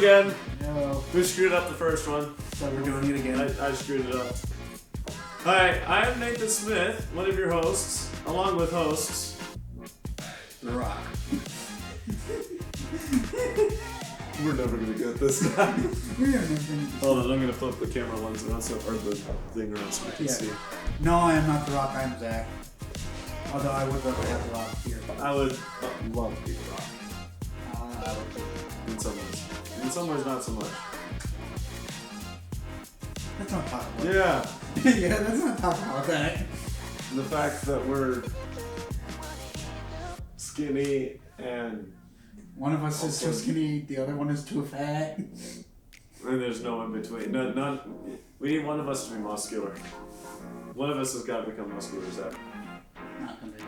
again. No. We screwed up the first one. So we're doing it again. I screwed it up. Hi, I am Nathan Smith, one of your hosts, along with hosts. The Rock. We're never gonna get this guy. We're never gonna Hold on, I'm gonna flip the camera lens around or the thing around so we can see. No, I am not The Rock, I am Zach. Although I would rather have The Rock here. I would love to be The Rock. I would too. In some ways. In some ways, not so much. Let's not talk about Yeah. that. Yeah, let's not talk about that. The fact that we're skinny and One of us is too skinny, the other one is too fat. and there's no in between. We need one of us to be muscular. One of us has got to become muscular, Zach. Not gonna be.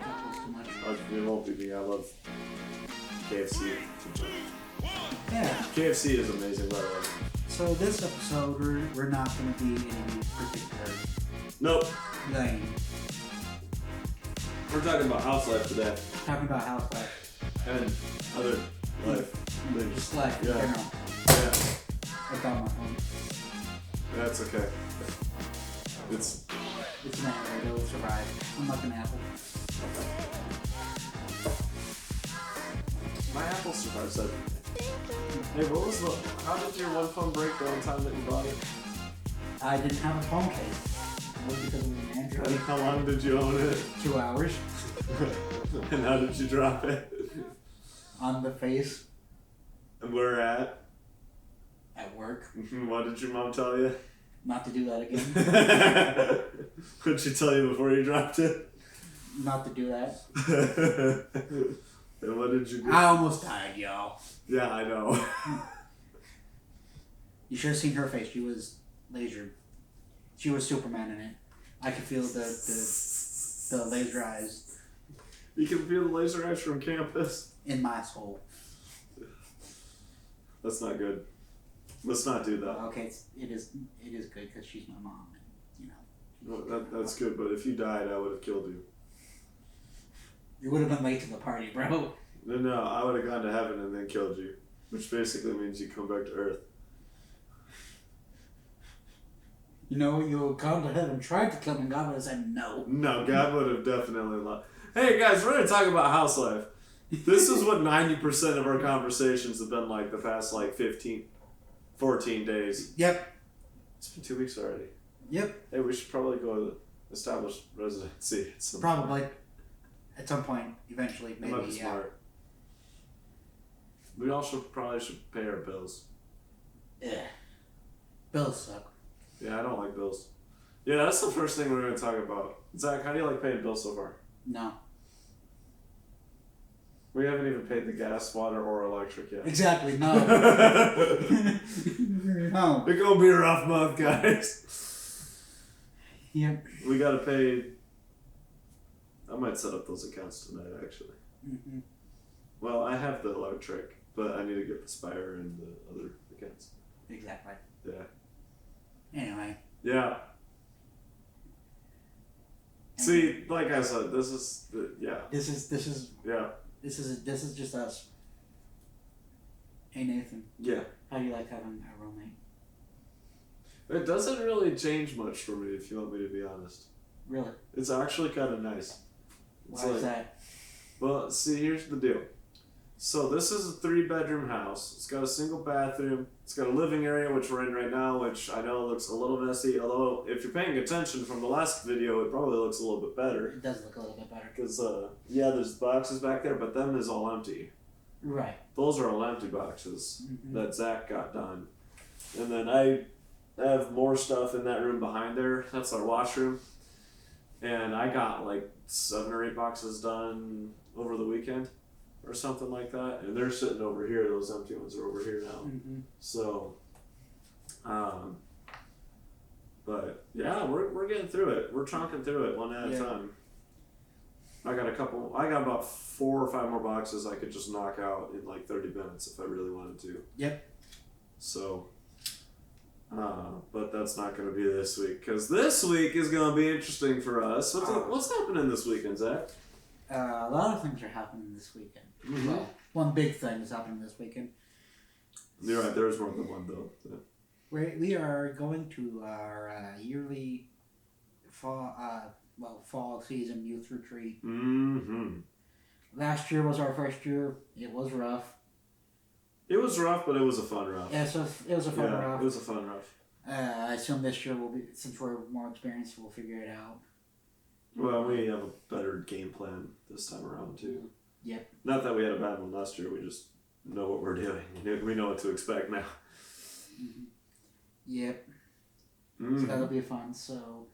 I don't too much. It won't be me. I love KFC. Yeah. KFC is amazing, by the way. So this episode, we're not gonna be in any particular Nope. lane. We're talking about house life today. Talking about house life. And other life things. Just life in Yeah. general. Yeah. I found my phone. That's okay. It's It's an Android, it'll survive. I'm like an Apple. my Apple survives that. Hey, how did your one phone break the one time that you bought it? I didn't have a phone case. It was because of an Android. And how long did you own it? 2 hours. And how did you drop it? On the face. And where at? At work. What did your mom tell you? Not to do that again. What did she tell you before you dropped it? Not to do that. And what did you do? I almost died, y'all. Yeah, I know. You should have seen her face. She was lasered. She was Superman in it. I could feel the laser eyes You can feel the laser eyes from campus. in my soul. That's not good. Let's not do that. Okay, it is good because she's my mom, and Well, that's good, but if you died, I would have killed you. you would have been late to the party, bro. No, I would have gone to heaven and then killed you. Which basically means you come back to Earth. You know, you would come to heaven, tried to kill me, and God would have said no. No, God would have definitely lied. Hey guys, we're going to talk about house life. This is what 90% of our conversations have been like the past 14 days. Yep. It's been 2 weeks already. Yep. Hey, we should probably go to establish residency at some Probably. At some point, eventually, That might maybe, be yeah. smart. We also probably should pay our bills. Yeah. Bills suck. Yeah, I don't like bills. Yeah, that's the first thing we're going to talk about. Zach, how do you like paying bills so far? No. We haven't even paid the gas, water, or electric yet. Exactly, no. No. It's going to be a rough month, guys. Yep. We got to pay... I might set up those accounts tonight, actually. Mm-hmm. Well, I have the electric, but I need to get the Spire and the other accounts. Exactly. Yeah. Anyway. Yeah. See, like I said, this is yeah. This is Yeah. This is just us. Hey Nathan, Yeah. how do you like having a roommate? It doesn't really change much for me, if you want me to be honest. Really? It's actually kind of nice. It's Why is that? Well, see, here's the deal. So this is a 3-bedroom house. It's got a single bathroom. It's got a living area, which we're in right now, which I know looks a little messy. Although, if you're paying attention from the last video, it probably looks a little bit better. It does look a little bit better. Because, yeah, there's boxes back there, but them is all empty. Right. Those are all empty boxes Mm-hmm. that Zach got done. And then I have more stuff in that room behind there. That's our washroom. And I got 7 or 8 boxes done over the weekend or something like that. And they're sitting over here. Those empty ones are over here now. Mm-hmm. So, but yeah, we're getting through it. We're chunking through it one at a time. I got about 4 or 5 more boxes I could just knock out in 30 minutes if I really wanted to. Yep. So, but that's not going to be this week, because this week is going to be interesting for us. What's happening this weekend, Zach? A lot of things are happening this weekend. Mm-hmm. Well, one big thing is happening this weekend. You're right. There's more than one though. So. We are going to our yearly fall season youth retreat. Mm-hmm. Last year was our first year. It was rough. It was rough, but it was a fun rough. Yeah, so it was a fun rough. It was a fun rough. I assume this year will be, since we're more experienced, we'll figure it out. Well, we have a better game plan this time around too. Yep. Not that we had a bad one last year. We just know what we're doing. We know what to expect now. Mm-hmm. Yep. Mm-hmm. So that'll be fun. So.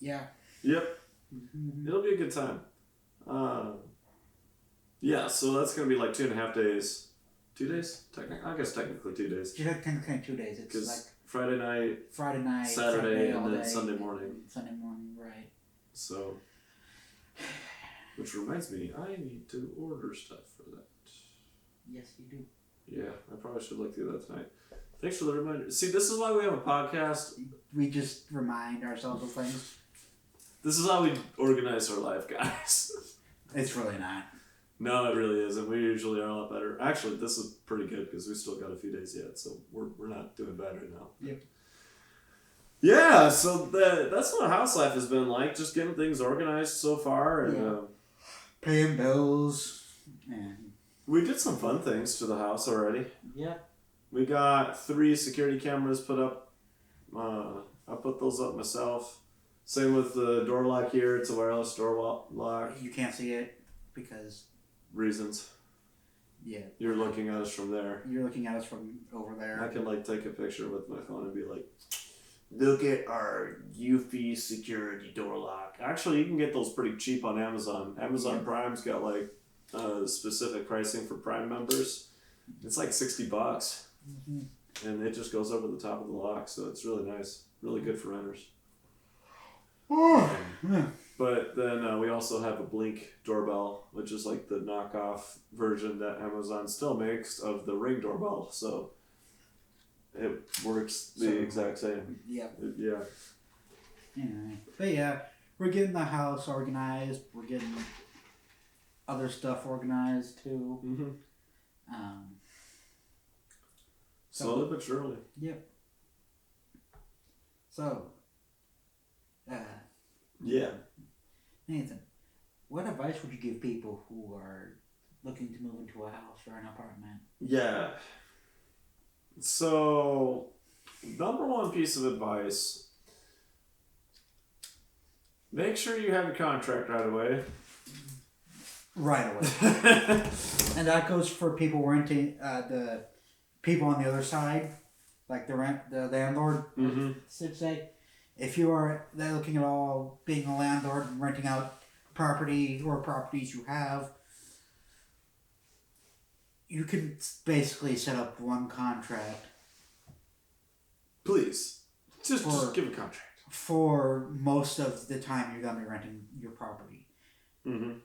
Yeah. Yep. Mm-hmm. It'll be a good time. Yeah, so that's going to be like 2.5 days. 2 days? I guess technically 2 days. Technically 2 days. It's like Friday night, Saturday, and then Sunday morning. Sunday morning, right. So, which reminds me, I need to order stuff for that. Yes, you do. Yeah, I probably should look through that tonight. Thanks for the reminder. See, this is why we have a podcast. We just remind ourselves of things. This is how we organize our life, guys. It's really not. No, it really isn't. We usually are a lot better. Actually, this is pretty good because we still got a few days yet, so we're not doing bad right now. Yep. Yeah, so that's what house life has been like. Just getting things organized so far, and paying bills, and we did some fun things to the house already. Yeah. We got 3 security cameras put up. I put those up myself. Same with the door lock here. It's a wireless door lock. You can't see it because reasons. Yeah. You're looking at us from there. You're looking at us from over there. I can take a picture with my phone and be like, look at our Eufy security door lock. Actually, you can get those pretty cheap on Amazon. Amazon Prime's got specific pricing for Prime members. It's like $60. Mm-hmm. And it just goes over the top of the lock, so it's really nice. Really good for renters. But then we also have a Blink doorbell, which is like the knockoff version that Amazon still makes of the Ring doorbell. So it works the exact same. Yeah. Yeah. Anyway, but yeah, we're getting the house organized. We're getting other stuff organized too. Mm-hmm. Slowly but surely. Yep. So. Yeah. Nathan, what advice would you give people who are looking to move into a house or an apartment? Yeah. So, number one piece of advice, make sure you have a contract right away. Right away. And that goes for people renting, the people on the other side, like the landlord, should say. If you are looking at all being a landlord and renting out property or properties you have, you can basically set up one contract. Please. Just give a contract. For most of the time you're going to be renting your property. Mm-hmm.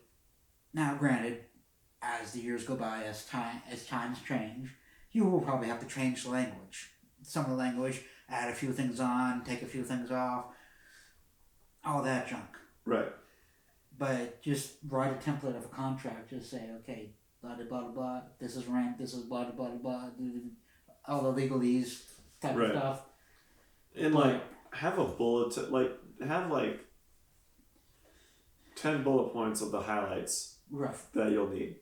Now, granted, as the years go by, as times change, you will probably have to change the language. Some of the language, add a few things on, take a few things off, all that junk. Right. But just write a template of a contract. Just say, okay, blah, blah, blah, blah, this is rent, this is blah, blah, blah, all the legalese type of stuff. And, have a bullet, have 10 bullet points of the highlights that you'll need.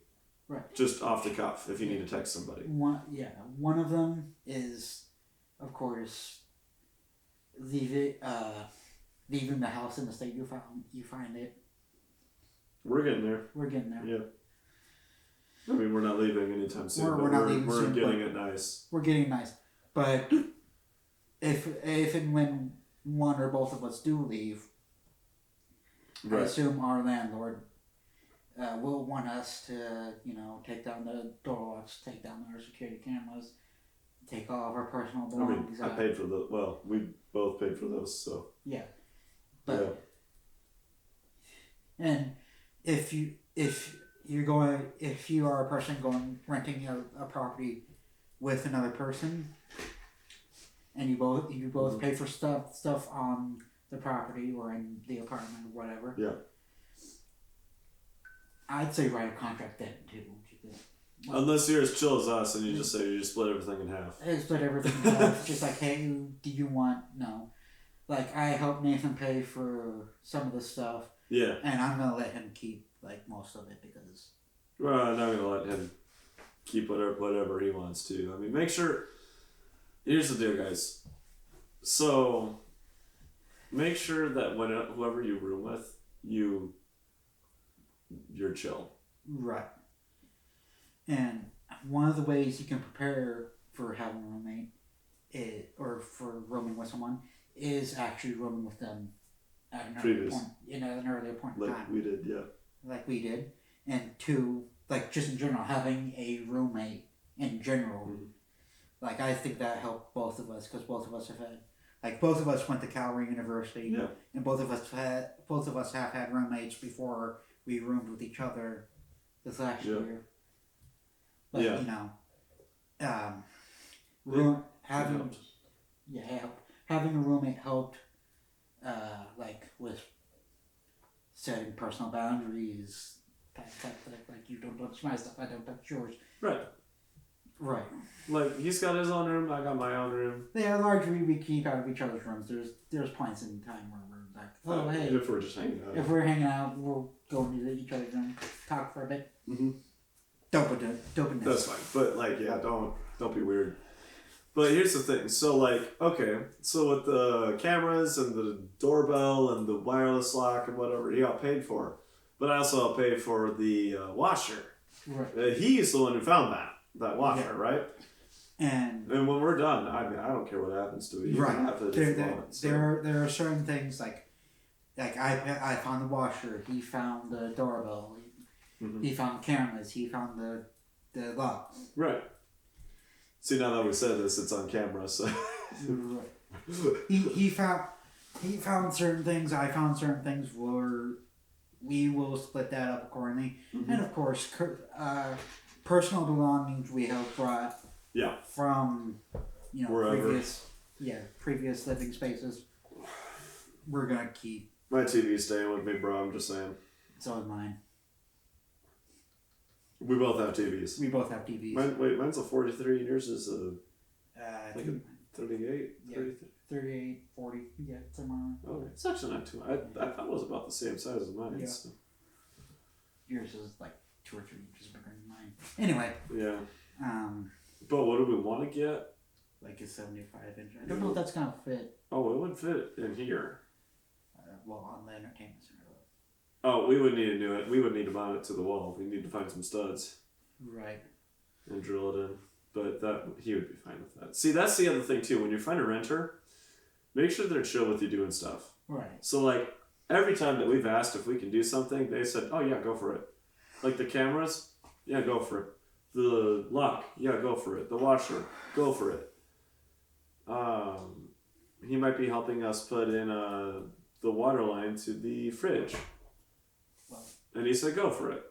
Right. Just off the cuff if you need to text somebody. One of them is, of course, leaving the house in the state you find it. We're getting there. Yeah. I mean, we're not leaving anytime soon. We're not leaving soon. We're getting it nice. We're getting nice. But if and when one or both of us do leave, I assume our landlord will want us to, take down the door locks, take down our security cameras, take all of our personal belongings out. I paid for we both paid for those, so. Yeah. But, and if you are a person renting a property with another person, and you both pay for stuff on the property or in the apartment or whatever. Yeah. I'd say write a contract then too. Unless you're as chill as us and you just say you just split everything in half. I split everything in half. Just like, hey, do you want... No. Like, I helped Nathan pay for some of the stuff. Yeah. And I'm going to let him keep, like, most of it because... Well, I'm not going to let him keep whatever he wants to. I mean, make sure... Here's the deal, guys. So, make sure that whoever you room with, you're chill. Right. And one of the ways you can prepare for having a roommate, or for rooming with someone, is actually rooming with them at an earlier point in time. Like we did, yeah. Like we did. And two, like just in general, having a roommate in general, like I think that helped both of us because both of us went to Calvary University, and both of us have had roommates before we roomed with each other this last year. But you know, having a roommate helped, like with setting personal boundaries. Like you don't touch my stuff, I don't touch yours. Right. Like he's got his own room, I got my own room. Yeah, largely we keep out of each other's rooms. There's points in time where we're like, oh hey, if we're just hanging out. If we're hanging out, we'll go into each other's room, talk for a bit. Dopeness. That's fine, but like, yeah, don't be weird. But here's the thing. So like, okay, so with the cameras and the doorbell and the wireless lock and whatever, he got paid for. But I also got paid for the washer. Right. He's the one who found that washer, right? And when we're done, I mean, I don't care what happens to it. You can have it if you want, so. There are certain things like I found the washer. He found the doorbell. He found cameras. He found the lock. Right. See, now that we said this, it's on camera, so. Right. He found certain things. I found certain things. We will split that up accordingly. And of course, personal belongings we have brought. Yeah. From, wherever. previous living spaces. We're gonna keep. My TV's staying with me, bro. I'm just saying. So is mine. We both have TVs. Mine's a 43 and yours is a... I think a 38? Yeah, 38, 40, somewhere around. Oh, it's actually not too... I thought it was about the same size as mine. Yeah. So. Yours is like 2 or 3 inches bigger than mine. Anyway. Yeah. But what do we want to get? Like a 75 inch. I don't know if that's going to fit. Oh, it would fit in here. On the entertainment center. Oh, we would need to mount it to the wall. We need to find some studs. Right. And drill it in. But he would be fine with that. See, that's the other thing too. When you find a renter, make sure they're chill with you doing stuff. Right. So like every time that we've asked if we can do something, they said, "Oh yeah, go for it." Like the cameras, yeah, go for it. The lock, yeah, go for it. The washer, go for it. He might be helping us put in the water line to the fridge. And he said, go for it.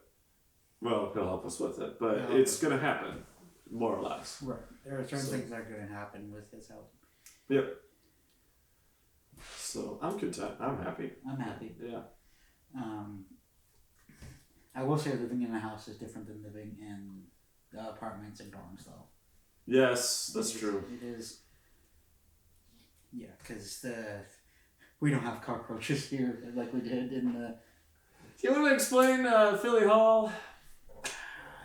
Well, he'll help us with it, but it's going to happen, more or less. Right. There are certain things that are going to happen with his help. Yep. So, I'm content. I'm happy. I'm happy. Yeah. I will say living in a house is different than living in apartments and dorms, though. Yes, that's true. It is. Yeah, because we don't have cockroaches here like we did in the... Do you want to explain Philly Hall?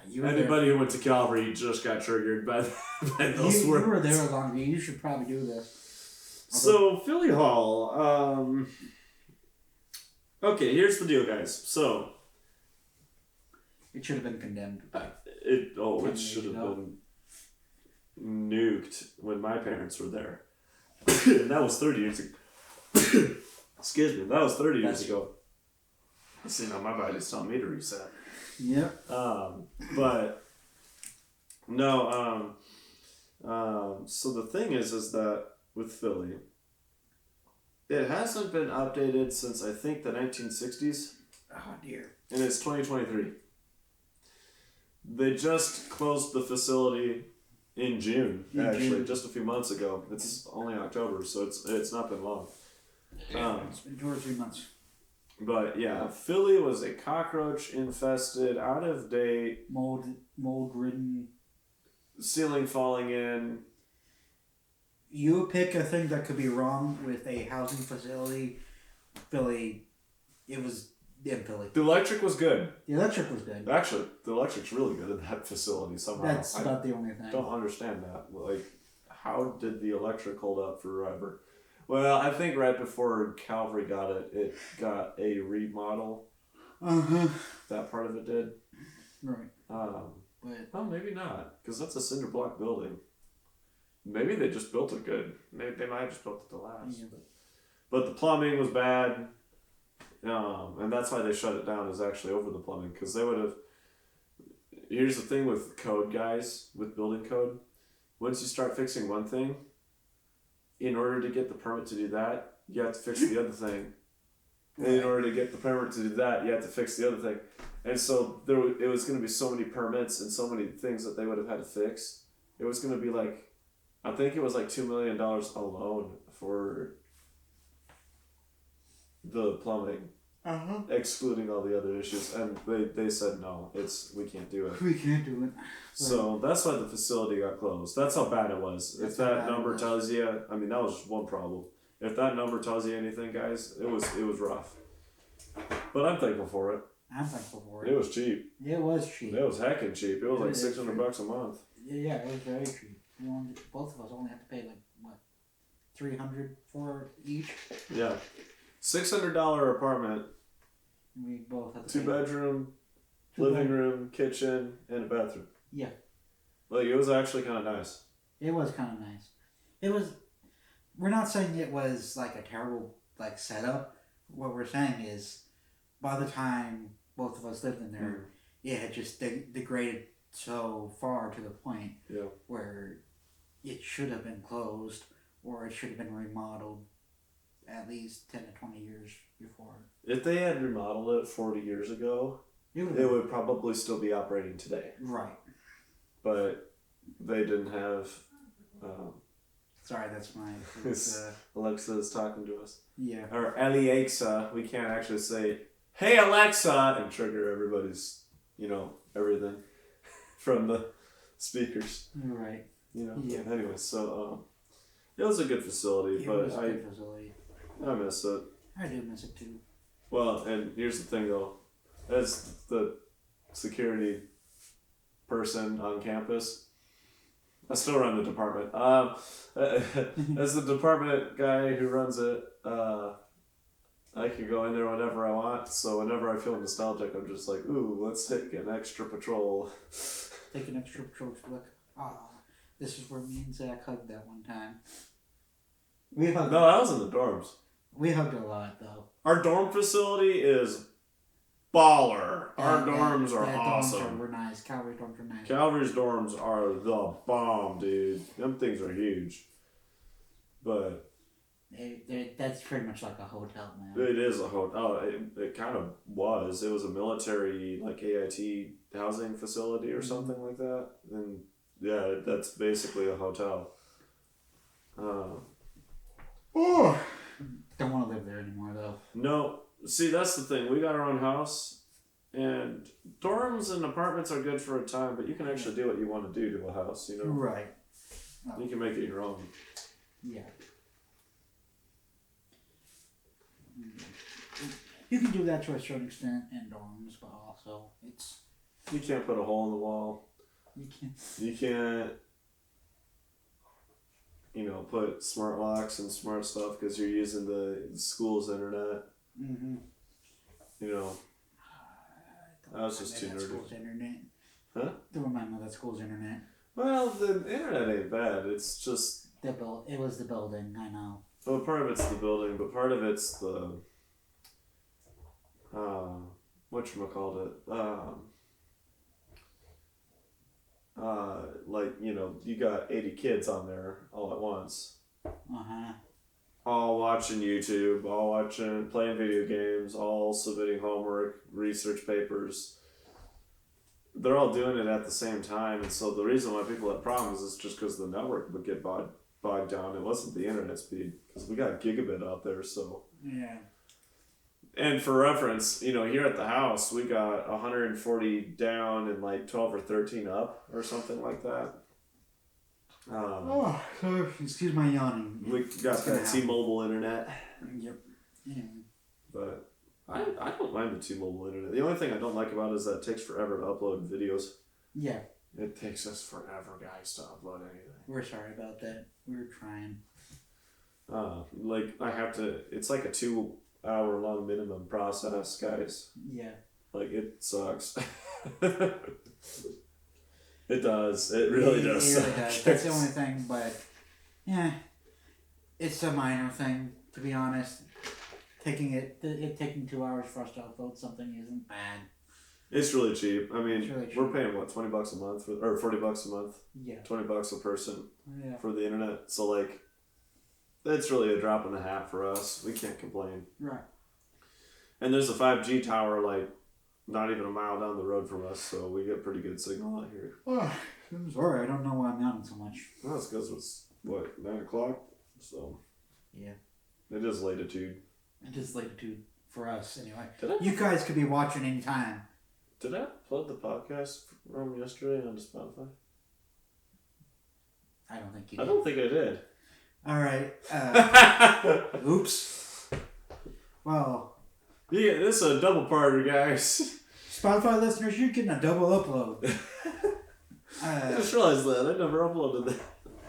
Anybody who went to Calvary just got triggered by those words. You were there longer. You should probably do this. So, Philly Hall. Okay, here's the deal, guys. So... It should have been condemned. It should have been nuked when my parents were there. And that was 30 years ago. Excuse me, that was 30 years ago. See, now my body's telling me to reset. Yep. But no. So the thing is that with Philly, it hasn't been updated since I think the 1960s. Oh dear. And it's 2023. They just closed the facility in June, just a few months ago. It's only October, so it's not been long. It's been 2 or 3 months. But yeah, Philly was a cockroach infested, out of date, mold ridden. ceiling falling in. You pick a thing that could be wrong with a housing facility. Philly, it was in Philly. The electric was good. The electric was good. Actually, the electric's really good in that facility somehow. That's about the only thing. I don't understand that. Like, how did the electric hold up forever? Well, I think right before Calvary got it, it got a remodel. That part of it did. Right. But well, maybe not, because that's a cinder block building. Maybe they just built it good. Maybe they might have just built it to last. Yeah. But the plumbing was bad, and that's why they shut it down. Is actually over the plumbing, because they would have. Here's the thing with code guys, with building code. Once you start fixing one thing, in order to get the permit to do that, you have to fix the other thing. And in order to get the permit to do that, you have to fix the other thing. And so it was going to be so many permits and so many things that they would have had to fix. It was going to be like, I think it was like $2 million alone for the plumbing, excluding all the other issues. And they said, no, we can't do it. We can't do it. So that's why the facility got closed. That's how bad it was. If that number tells you, I mean, that was just one problem. If that number tells you anything, guys, it was rough. But I'm thankful for it. I'm thankful for it. It was cheap. It was cheap. It was heckin' cheap. It was like $600 a month. Yeah, it was very cheap. Both of us only had to pay like what, $300 for each. Yeah, $600 apartment. We both had to 2 bedroom, living room, kitchen, and a bathroom. Yeah. Like, it was actually kind of nice. It was kind of nice. It was. We're not saying it was like a terrible like setup. What we're saying is, by the time both of us lived in there, it had just degraded so far to the point where it should have been closed or it should have been remodeled at least 10 to 20 years before. If they had remodeled it 40 years ago, it would probably still be operating today. Right. But they didn't have... Sorry, that's my... Alexa is talking to us. Yeah. Or Alexa. We can't actually say, hey Alexa, and trigger everybody's, everything from the speakers. Right. Yeah. Anyway, so it was a good facility, I miss it. I do miss it too. Well, and here's the thing though, as the security person on campus, I still run the department. As the department guy who runs it, I can go in there whenever I want. So whenever I feel nostalgic, I'm just like, ooh, let's take an extra patrol. Take an extra patrol to look. This is where me and Zach hugged that one time. No, that was in the dorms. We hugged a lot though. Our dorm facility is baller. Our dorms are awesome. Dorms were nice. Calvary's dorms were nice. Calvary's dorms are the bomb, dude. Them things are huge. But that's pretty much like a hotel, man. It is a hotel. It kind of was. It was a military, like AIT housing facility or something like that. And yeah, that's basically a hotel. Don't want to live there anymore, though. No. See, that's the thing. We got our own house, and dorms and apartments are good for a time, but you can actually do what you want to do to a house, Right. You can make it your own. Yeah. You can do that to a certain extent in dorms, but also it's... You can't put a hole in the wall. You can't... put smart locks and smart stuff because you're using the school's internet. Mm-hmm. I was just too nerdy. School's internet. Huh? Don't remind me of that school's internet. Well, the internet ain't bad. It's just... It was the building, I know. Well, part of it's the building, but part of it's the... whatchamacallit? You got 80 kids on there all at once. Uh-huh. All watching YouTube, playing video games, all submitting homework, research papers. They're all doing it at the same time, and so the reason why people have problems is just because the network would get bogged down. It wasn't the internet speed, because we got gigabit out there, so... Yeah. And for reference, here at the house, we got 140 down and like 12 or 13 up or something like that. So excuse my yawning. We got that T-Mobile internet. Yep. Anyway. But I don't mind the T-Mobile internet. The only thing I don't like about it is that it takes forever to upload videos. Yeah. It takes us forever, guys, to upload anything. We're sorry about that. We were trying. It's like a 2-hour long minimum process, guys. Yeah. Like, it sucks. It does. It really does. It really does. That's the only thing, but yeah, it's a minor thing, to be honest. Taking 2 hours for us to upload something isn't bad. It's really cheap. I mean, really cheap. We're paying what, $20 a month or $40 a month? Yeah. $20 a person Yeah. for the internet. So like, it's really a drop in the hat for us. We can't complain. Right. And there's a 5G tower like not even a mile down the road from us, so we get pretty good signal out here. Oh, I'm sorry. I don't know why I'm yawning so much. Well, that's because it's 9 o'clock, so yeah. It is latitude. It is latitude for us anyway. Did I? You guys could be watching anytime. Did I upload the podcast from yesterday onto Spotify? I don't think you did. I don't think I did. All right. Oops. Well. Yeah, this is a double parter, guys. Spotify listeners, you're getting a double upload. I just realized that. I never uploaded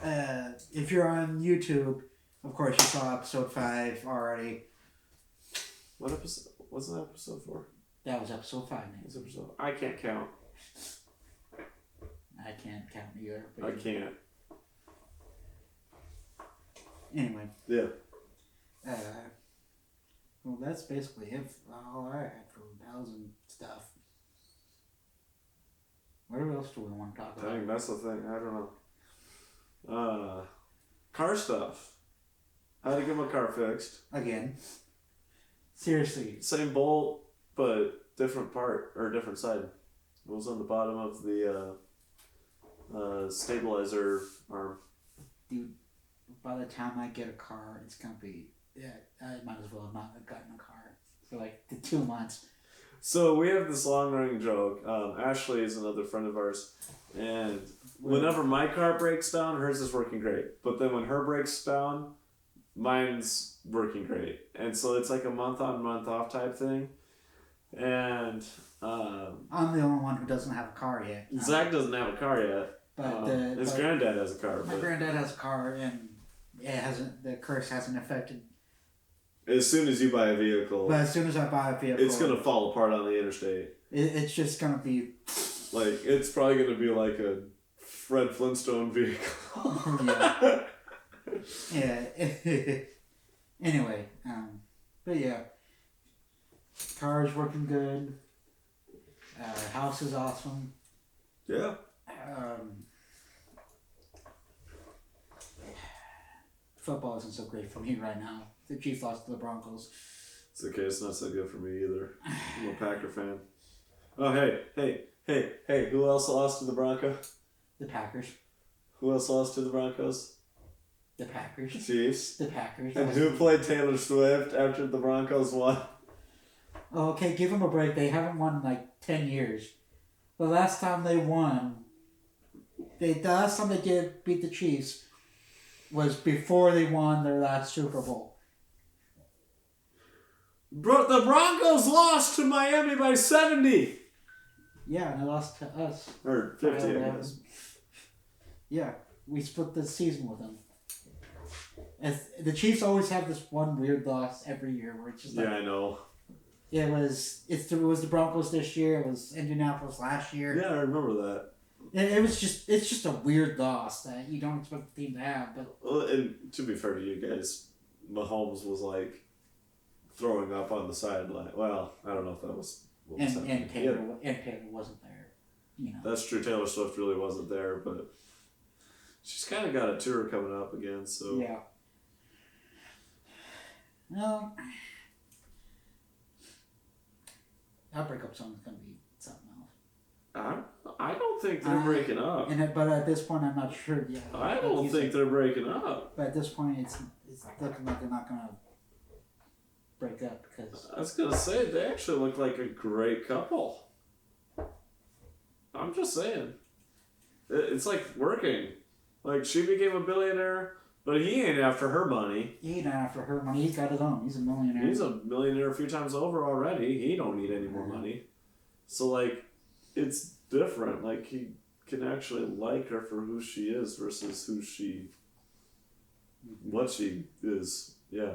that. If you're on YouTube, of course you saw episode 5 already. What episode? What's that episode for? That was episode 5, Nate. What's episode? I can't count. I can't count either. I can't. Anyway. Yeah. Well, that's basically it. All I had for housing stuff. What else do we want to talk about? Dang, that's the thing. I don't know. Car stuff. How to get my car fixed. Again. Seriously. Same bolt, but different part or different side. It was on the bottom of the stabilizer arm. Dude, by the time I get a car, it's gonna be I might as well not have gotten a car for like the 2 months. So we have this long running joke. Ashley is another friend of ours, and whenever my car breaks down, hers is working great. But then when her breaks down, mine's working great. And so it's like a month on, month off type thing. And I'm the only one who doesn't have a car yet. Zach doesn't have a car yet. But his granddad has a car. My granddad has a car, and the curse hasn't affected. As soon as you buy a vehicle. But as soon as I buy a vehicle, it's gonna fall apart on the interstate. It's just gonna be. Like, it's probably gonna be like a Fred Flintstone vehicle. Yeah. Anyway, but yeah, car's working good. House is awesome. Yeah. Football isn't so great for me right now. The Chiefs lost to the Broncos. It's okay, it's not so good for me either. I'm a Packer fan. Oh, hey, who else lost to the Broncos? The Packers. Who else lost to the Broncos? The Packers. Chiefs. The Packers. And who played Taylor Swift after the Broncos won? Oh, okay, give them a break. They haven't won in like 10 years. The last time they won, the last time they beat the Chiefs was before they won their last Super Bowl. Bro, the Broncos lost to Miami by 70. Yeah, and they lost to us. Or 50, I guess. Yeah, we split the season with them. The Chiefs always have this one weird loss every year where it's just like... Yeah, I know. It was the Broncos this year. It was Indianapolis last year. Yeah, I remember that. It's just a weird loss that you don't expect the team to have. But well, and to be fair to you guys, Mahomes was like throwing up on the sideline. Well, I don't know if that was what was happening. And Taylor wasn't there. You know. That's true. Taylor Swift really wasn't there, but she's kind of got a tour coming up again. So yeah. Well, Outbreak Up Song is gonna be something else. I don't think they're breaking up. But at this point, I'm not sure yet. I don't think they're breaking up. But at this point, it's looking like they're not gonna break up because I was gonna say they actually look like a great couple. I'm just saying, it's like working. Like she became a billionaire, but he ain't after her money. he ain't after her money. He's got his own. He's a millionaire. He's a millionaire a few times over already. He don't need any more money. So like, it's different. Like he can actually like her for who she is versus what she is. Yeah.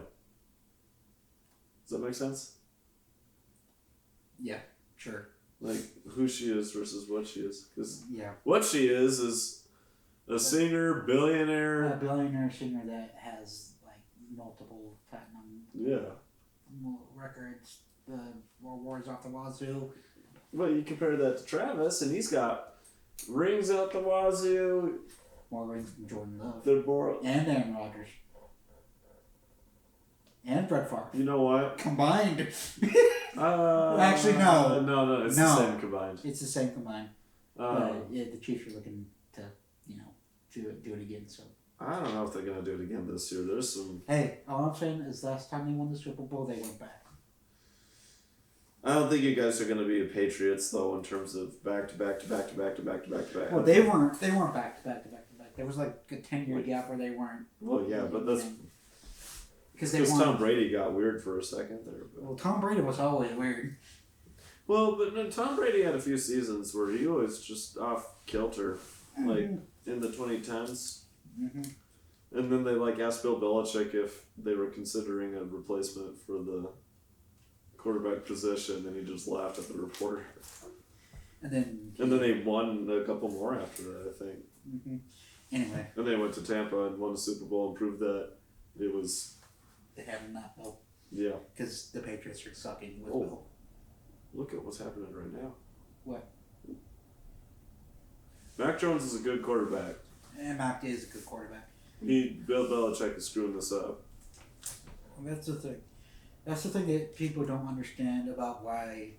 Does that make sense? Yeah, sure. Like who she is versus what she is. Because Yeah. what she is a singer, billionaire. A billionaire singer that has like multiple platinum records, the awards off the wazoo. Well, you compare that to Travis, and he's got rings out the wazoo. More rings than Jordan Love. They're more. And Aaron Rodgers. And Brett Favre. You know what? Combined. Actually, no. No, it's the same combined. It's the same combined. But yeah, the Chiefs are looking to, do it again. So I don't know if they're gonna do it again this year. There's some. Hey, all I'm saying is last time they won the Super Bowl, they went back. I don't think you guys are gonna be the Patriots though in terms of back to back. Well, they weren't back to back. There was like a 10-year gap where they weren't. Well, yeah, but that's because Tom Brady got weird for a second there. But. Well, Tom Brady was always weird. Well, but no, Tom Brady had a few seasons where he was just off kilter, like in the 2010s. Mm-hmm. And then they asked Bill Belichick if they were considering a replacement for the quarterback position, and he just laughed at the reporter. And then they won a couple more after that, I think. Mm-hmm. Anyway. And they went to Tampa and won the Super Bowl and proved that it was. They have not Bill. Yeah. Because the Patriots are sucking with Bill. Look at what's happening right now. What? Mac Jones is a good quarterback. And Mac is a good quarterback. Bill Belichick is screwing this up. Well, that's the thing. That's the thing that people don't understand about why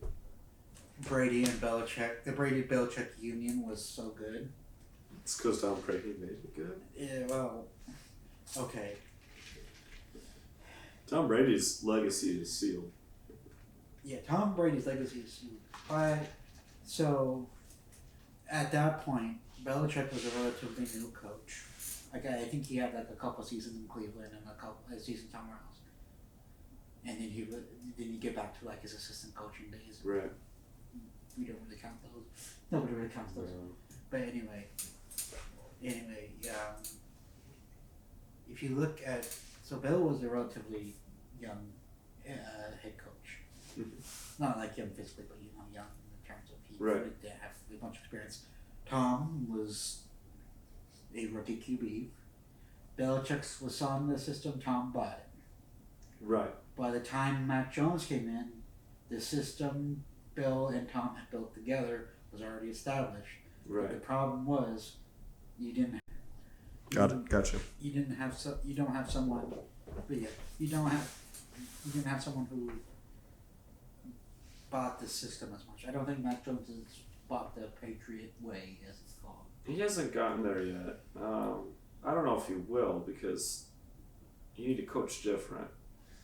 Brady and Belichick, the Brady-Belichick union was so good. It's because Tom Brady made it good. Yeah, well, okay. Tom Brady's legacy is sealed. Yeah, Tom Brady's legacy is sealed. But, so, at that point, Belichick was a relatively new coach. Like, I think he had a couple seasons in Cleveland and a season somewhere else. And then he get back to his assistant coaching days. Right. We don't really count those. Nobody really counts those. No. But anyway, if you look at, so Bill was a relatively young head coach. Mm-hmm. Not young physically, but young in terms of he didn't have a bunch of experience. Tom was a rookie QB. Belichick was on the system. Tom bought it. Right. By the time Mac Jones came in, the system Bill and Tom had built together was already established. Right. But the problem was, you didn't. Gotcha. You didn't have you don't have someone. But yeah, you didn't have someone who bought the system as much. I don't think Mac Jones has bought the Patriot way, as it's called. He hasn't gotten there yet. I don't know if he will because you need to coach different.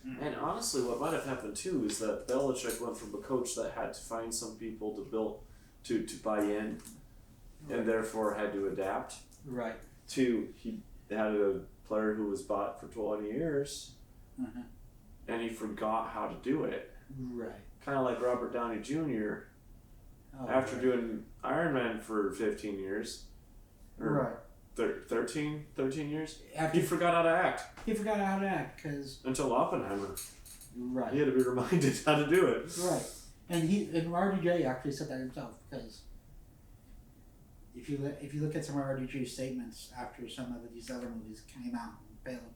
Mm-hmm. And honestly, what might have happened too is that Belichick went from a coach that had to find some people to buy in, Right. and therefore had to adapt. Right. To he had a player who was bought for 20 years, Uh-huh. and he forgot how to do it. Right. Kind of like Robert Downey Jr. After doing Iron Man for 15 years. Or 13 years. He forgot how to act. He forgot how to act because until Oppenheimer. Right. He had to be reminded how to do it. Right. And RDJ actually said that himself because if you look at some of RDJ's statements after some of these other movies came out and failed,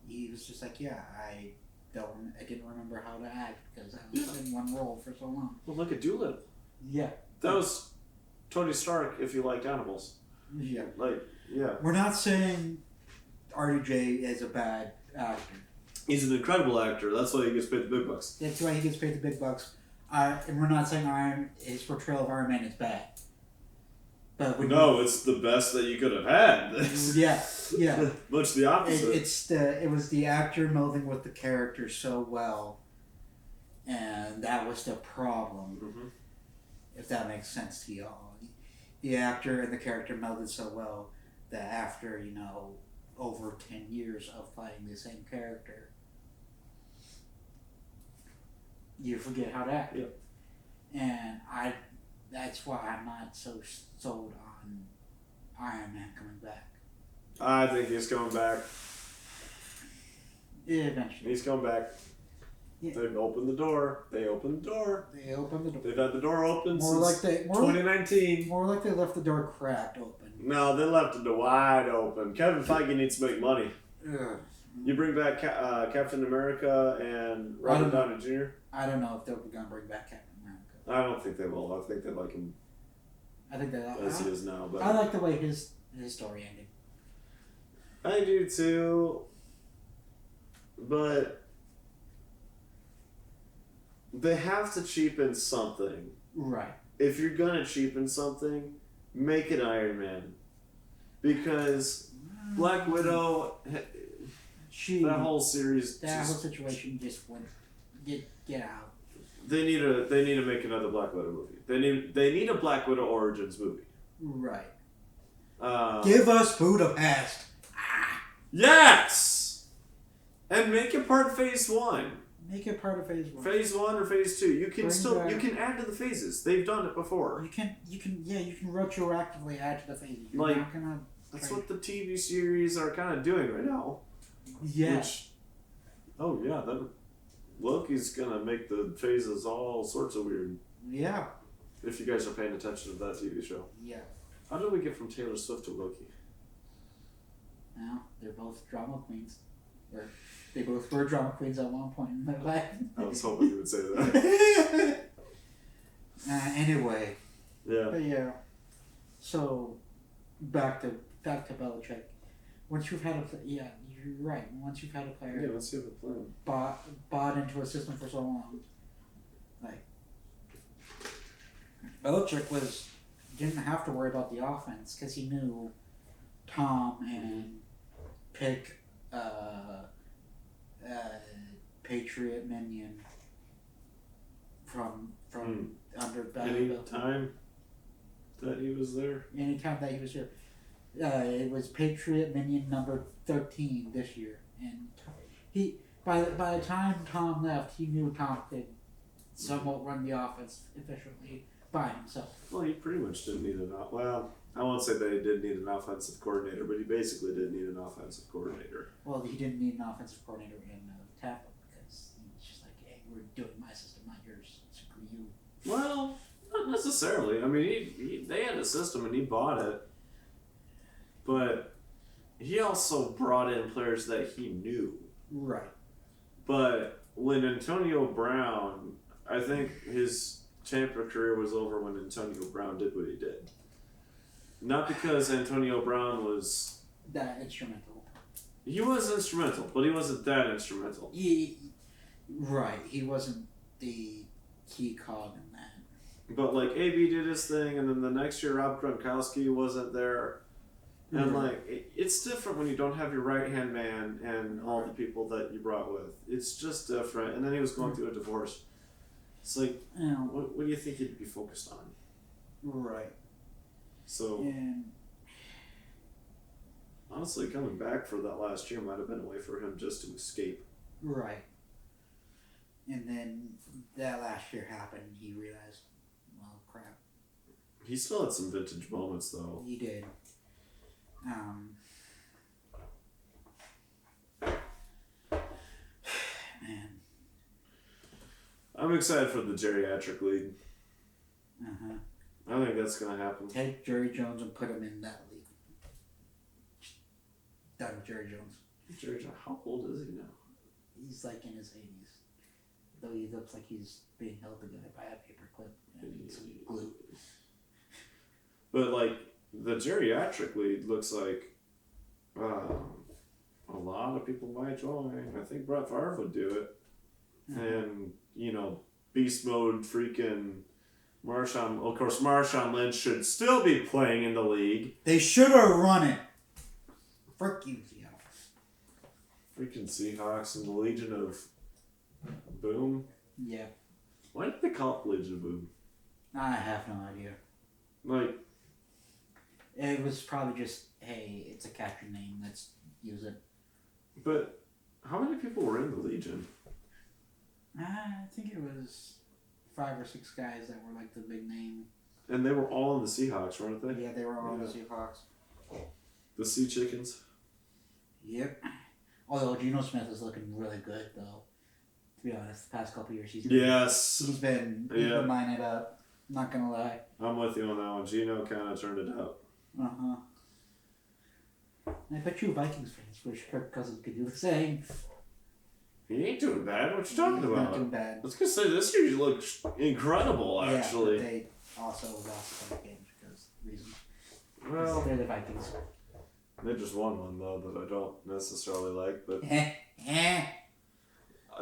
he was just like, yeah, I didn't remember how to act because I was in one role for so long. Well, look at Doolittle. Yeah. That was Tony Stark if you liked animals. Yeah. Yeah. We're not saying RDJ is a bad actor. He's an incredible actor. That's why he gets paid the big bucks. That's why he gets paid the big bucks. And we're not saying his portrayal of Iron Man is bad. But it's the best that you could have had. Yeah. Much the opposite. It was the actor melding with the character so well And that was the problem, Mm-hmm. if that makes sense to y'all. The actor and the character melded so well that after, over 10 years of playing the same character, you forget how to act. Yep. And that's why I'm not so sold on Iron Man coming back. I think he's coming back. Eventually. He's coming back. Yeah. They've opened the door. They opened the door. They opened the door. They've had the door open since 2019. More like they left the door cracked open. No, they left it wide open. Kevin Feige needs to make money. Ugh. You bring back Captain America and Robert Downey Jr.? I don't know if they're going to bring back Captain America. I don't think they will. I think they like him I think that as he is now. But I like the way his story ended. I do too. But they have to cheapen something. Right. If you're going to cheapen something, make it Iron Man. Because Black Widow, that whole series, that whole situation just went get out. They need to make another Black Widow movie. They need a Black Widow Origins movie. Right. Give us Budapest. Yes, and make it part Phase 1. Make it part of Phase 1. Phase 1 or Phase 2. You can you can add to the phases. They've done it before. You can retroactively add to the phases. You're not gonna. That's what the TV series are kind of doing right now. Yeah. Then Loki's gonna make the phases all sorts of weird. Yeah. If you guys are paying attention to that TV show. Yeah. How did we get from Taylor Swift to Loki? Well, they're both drama queens. They both were drama queens at one point in their life. I was hoping you would say that. Anyway. Yeah. But yeah. So, back to Belichick. Once you've had you're right. Once you've had a player, once you have a plan, bought into a system for so long, like Belichick didn't have to worry about the offense because he knew Tom and pick Patriot minion from under any time that he was there. Anytime that he was here. It was Patriot Minion number 13 this year, and he by the time Tom left, he knew Tom could somewhat run the offense efficiently by himself. Well, he pretty much didn't need I won't say that he did need an offensive coordinator, but he basically did need an offensive coordinator. Well, he didn't need an offensive coordinator in Tampa because he's just like, hey, we're doing my system, not yours. Screw you. Well, not necessarily. I mean, they had a system and he bought it. But he also brought in players that he knew. Right. But when Antonio Brown, I think his Tampa career was over when Antonio Brown did what he did. Not because Antonio Brown was... that instrumental. He was instrumental, but he wasn't that instrumental. Right. He wasn't the key cog in that. But, AB did his thing, and then the next year Rob Gronkowski wasn't there. And, it's different when you don't have your right-hand man and all the people that you brought with. It's just different. And then he was going through a divorce. It's like, what do you think he'd be focused on? Right. So, honestly, coming back for that last year might have been a way for him just to escape. Right. And then that last year happened, he realized, well, crap. He still had some vintage moments, though. He did. Man. I'm excited for the geriatric league. Uh-huh. I think that's going to happen. Take Jerry Jones and put him in that league. Done with Jerry Jones. Jerry Jones, how old is he now? He's in his 80s. Though he looks like he's being held together by a paperclip and some glue. But, the geriatric league looks like a lot of people might join. I think Brett Favre would do it. Mm-hmm. And, beast mode freaking Marshawn. Of course, Marshawn Lynch should still be playing in the league. They should have run it. Frick you, Seahawks. Freaking Seahawks and the Legion of Boom. Yeah. Why did they call it Legion of Boom? I have no idea. Like, It was probably just, hey, it's a catchy name. Let's use it. but how many people were in the Legion? I think it was 5 or 6 guys that were like the big name. And they were all in the Seahawks, weren't they? Yeah, they were all the Seahawks. The Sea Chickens. Yep. Although Geno Smith is looking really good, though. To be honest, the past couple of years he's been lining it up. Not gonna lie. I'm with you on that one. Geno kind of turned it out. I bet you Vikings fans wish Kirk Cousins could do the same. He ain't doing bad. What you talking about? Not doing bad. I was gonna say this year looks incredible. Actually, Yeah, but they also lost a couple games because reasons. Well, They're the Vikings. They just won one though that I don't necessarily like, but Eh.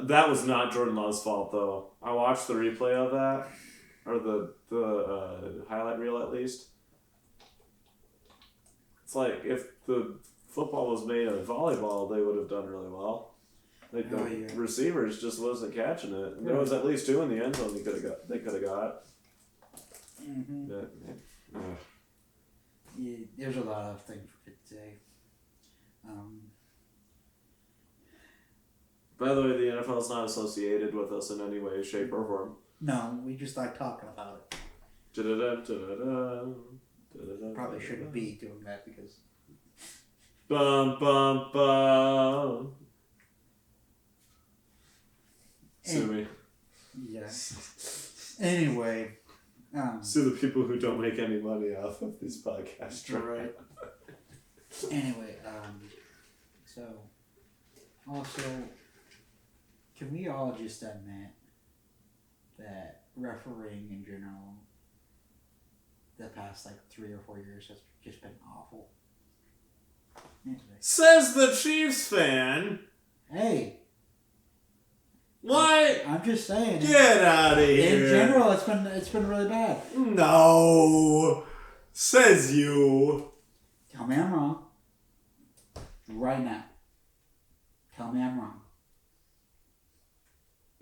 that was not Jordan Love's fault though. I watched the replay of that, or the highlight reel at least. It's like if the football was made of volleyball, they would have done really well. Like the receivers just wasn't catching it. And there was at least 2 in the end zone they could have got. Mm-hmm. Yeah, there's a lot of things we could say. By the way, the NFL is not associated with us in any way, shape, or form. No, we just like talking about it. Probably shouldn't be doing that because. Bum bum bum. Sue me. Yeah. Anyway. Sue the people who don't make any money off of these podcasts. Right. Anyway, so also, can we all just admit that refereeing in general, the past like 3 or 4 years has just been awful? Anyway. Says the Chiefs fan. Hey. What? I'm just saying. Get out of here. In general, it's been really bad. No. Says you. Tell me I'm wrong. Right now. Tell me I'm wrong.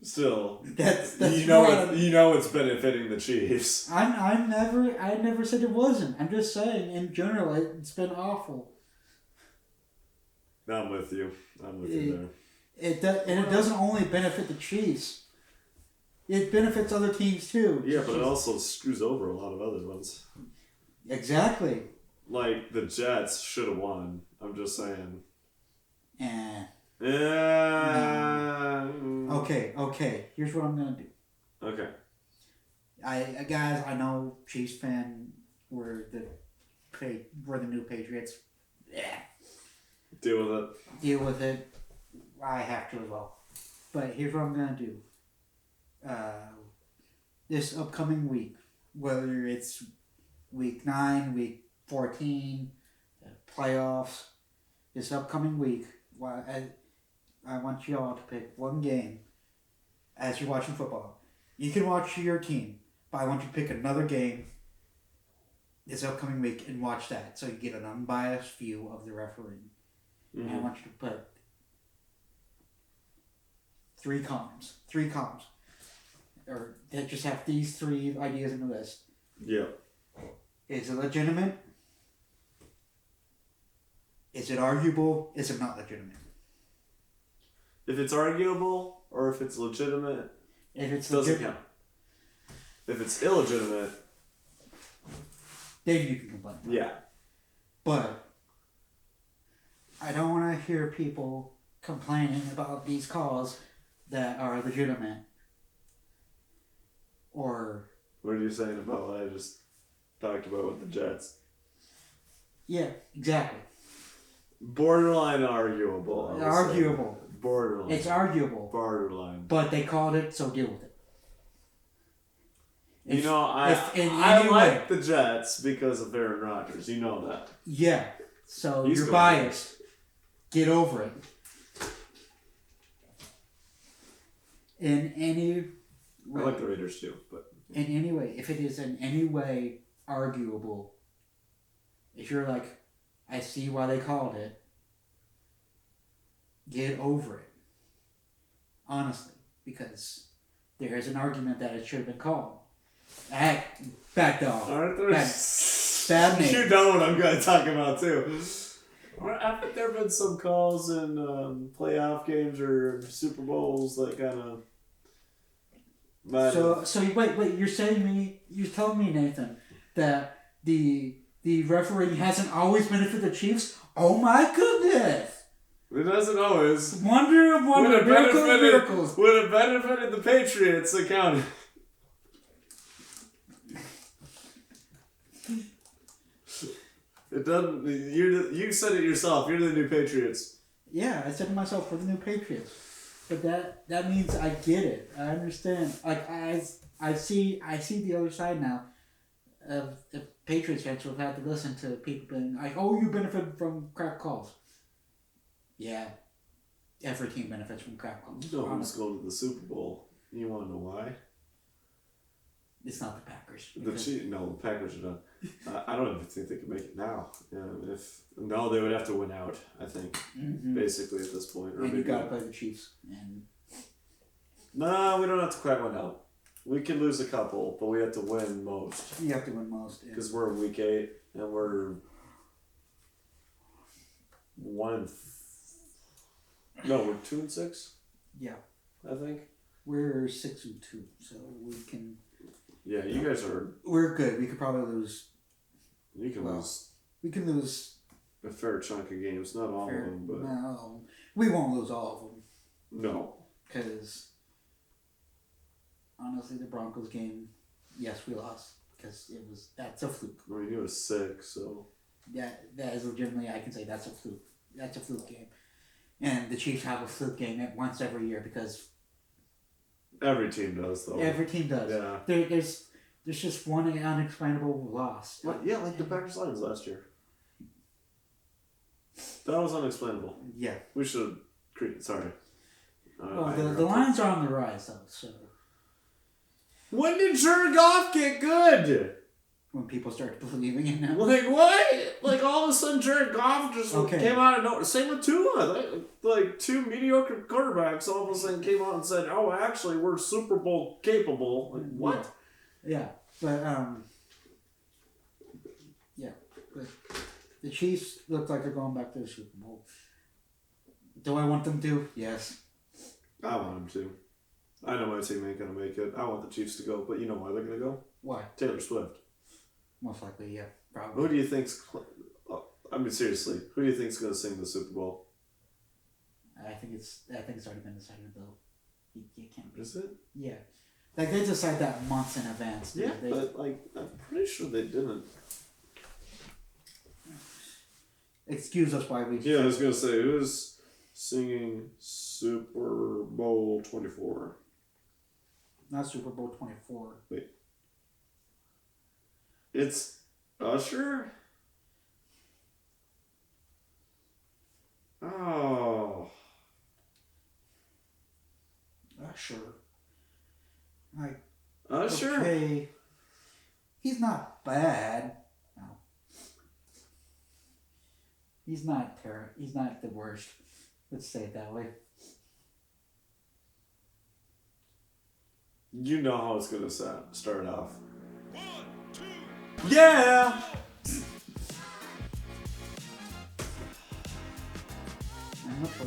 Still, that's you know it's benefiting the Chiefs. I never said it wasn't. I'm just saying in general it's been awful. I'm with you. There. It doesn't only benefit the Chiefs. It benefits other teams too. Yeah, but it also screws over a lot of other ones. Exactly. Like the Jets should have won. I'm just saying. Okay. Here's what I'm gonna do. Okay. Guys, I know Chiefs fan. We're the new Patriots. Yeah. Deal with it. I have to as well. But here's what I'm gonna do. This upcoming week, whether it's week 9, week 14, playoffs, this upcoming week, I want you all to pick one game as you're watching football. You can watch your team, but I want you to pick another game this upcoming week and watch that so you get an unbiased view of the refereeing. Mm-hmm. And I want you to put 3 columns. Or they just have these 3 ideas in the list. Yeah. Is it legitimate? Is it arguable? Is it not legitimate? If it's arguable or if it's legitimate, it doesn't count. If it's illegitimate, then you can complain. Yeah. But I don't want to hear people complaining about these calls that are legitimate. Or... What are you saying about what I just talked about with the Jets? Yeah, exactly. Borderline arguable. Arguable. Borderline. It's arguable. Borderline. But they called it, so deal with it. I like the Jets because of Aaron Rodgers. You know that. Yeah. So you're biased. Get over it. In any way. I like the Raiders too, but... In any way, if it is in any way arguable, if you're like, I see why they called it, get over it. Honestly. Because there is an argument that it should have been called. Back dog. Aren't there? Bad name. You know what I'm going to talk about too. Haven't there been some calls in playoff games or Super Bowls that kind of? So wait, you're telling me, Nathan, that the referee hasn't always benefited the Chiefs? Oh my goodness! It doesn't always. Wonder of wonder, miracle of miracles. Would have benefited the Patriots that counted. It doesn't. You said it yourself. You're the new Patriots. Yeah, I said to myself, we're the new Patriots. But that means I get it. I understand. Like I see the other side now of the Patriots fans who have had to listen to people being like, "Oh, you benefit from crap calls." Yeah, every team benefits from crap calls. No one's going to the Super Bowl. You want to know why? It's not the Packers. The Packers are done. I don't even think they can make it now. They would have to win out. I think basically at this point. And you gotta play the Chiefs. And no, we don't have to quite win out. We can lose a couple, but we have to win most. You have to win most because we're in week 8 and we're 2-6. Yeah, I think we're 6-2, so we can. Yeah, you guys are. We're good. We could probably lose. You can lose. We can lose a fair chunk of games, not all of them, but no, we won't lose all of them. No, because honestly, the Broncos game, yes, we lost because that's a fluke. I mean, he was sick, so that is legitimately, I can say that's a fluke. That's a fluke game, and the Chiefs have a fluke game once every year because. Every team does, though. Every team does. Yeah. There's just one unexplainable loss. Yeah, like the Packers Lions last year. That was unexplainable. Yeah. We should. Sorry. The Lions are on the rise, though. So. When did Jared Goff get good? When people start believing in him. Like what? Like all of a sudden Jared Goff just came out of nowhere. Same with Tua. Like two mediocre quarterbacks all of a sudden came out and said, "Oh, actually, we're Super Bowl capable." Like what? Yeah, but but the Chiefs look like they're going back to the Super Bowl. Do I want them to? Yes. I want them to. I know my team ain't gonna make it. I want the Chiefs to go, but you know why they're gonna go? Why? Taylor Swift. Most likely, yeah, probably. Who do you think's? I mean, seriously, who do you think's gonna sing the Super Bowl? I think it's already been decided though. You can't be. Is it? Yeah, like they decide that months in advance. Yeah, but like I'm pretty sure they didn't. Excuse us why we. Yeah, I was gonna say who's singing Super Bowl 24. Not Super Bowl 24. Wait. It's Usher? Oh. Usher. Like. Usher? Okay. He's not bad. No. He's not He's not the worst. Let's say it that way. You know how it's gonna start off. 1, 2. Yeah.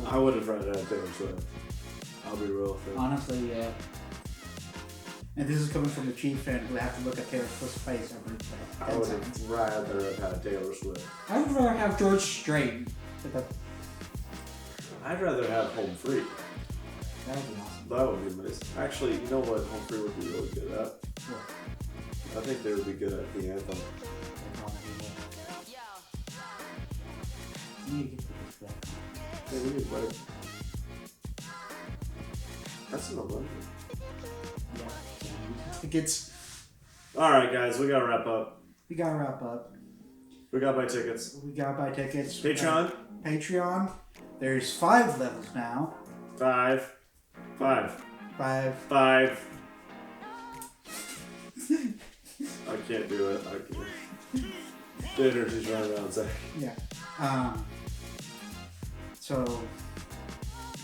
I would have rather had Taylor Swift. I'll be real with you. Honestly, yeah. And this is coming from the Chiefs fan who have to look at Taylor Swift's face every day. I would have rather have had Taylor Swift. I would rather have George Strait. I'd rather have Home Free. That would be awesome. That would be amazing. Actually, you know what Home Free would be really good at? What? I think they would be good at the anthem. You need to get tickets for that. Yeah, we need red. That's an 11. Yeah. Tickets. Alright, guys, we gotta wrap up. We gotta wrap up. We gotta buy tickets. We gotta buy tickets. Patreon? Patreon. There's 5 levels now. 5. I can't do it. I can't. The energy's running out, Zach. Yeah. So,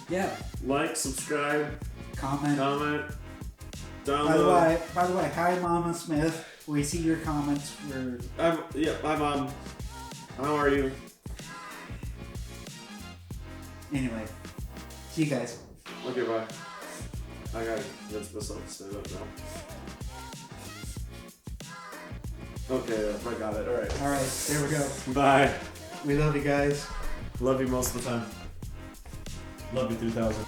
yeah. Like, subscribe, comment. Download. By the way, hi Mama Smith. We see your comments. Hi Mom. How are you? Anyway, see you guys. Okay, bye. I gotta get myself to stand up now. Okay, I got it. Alright. Alright, there we go. Bye. We love you guys. Love you most of the time. Love you 3000.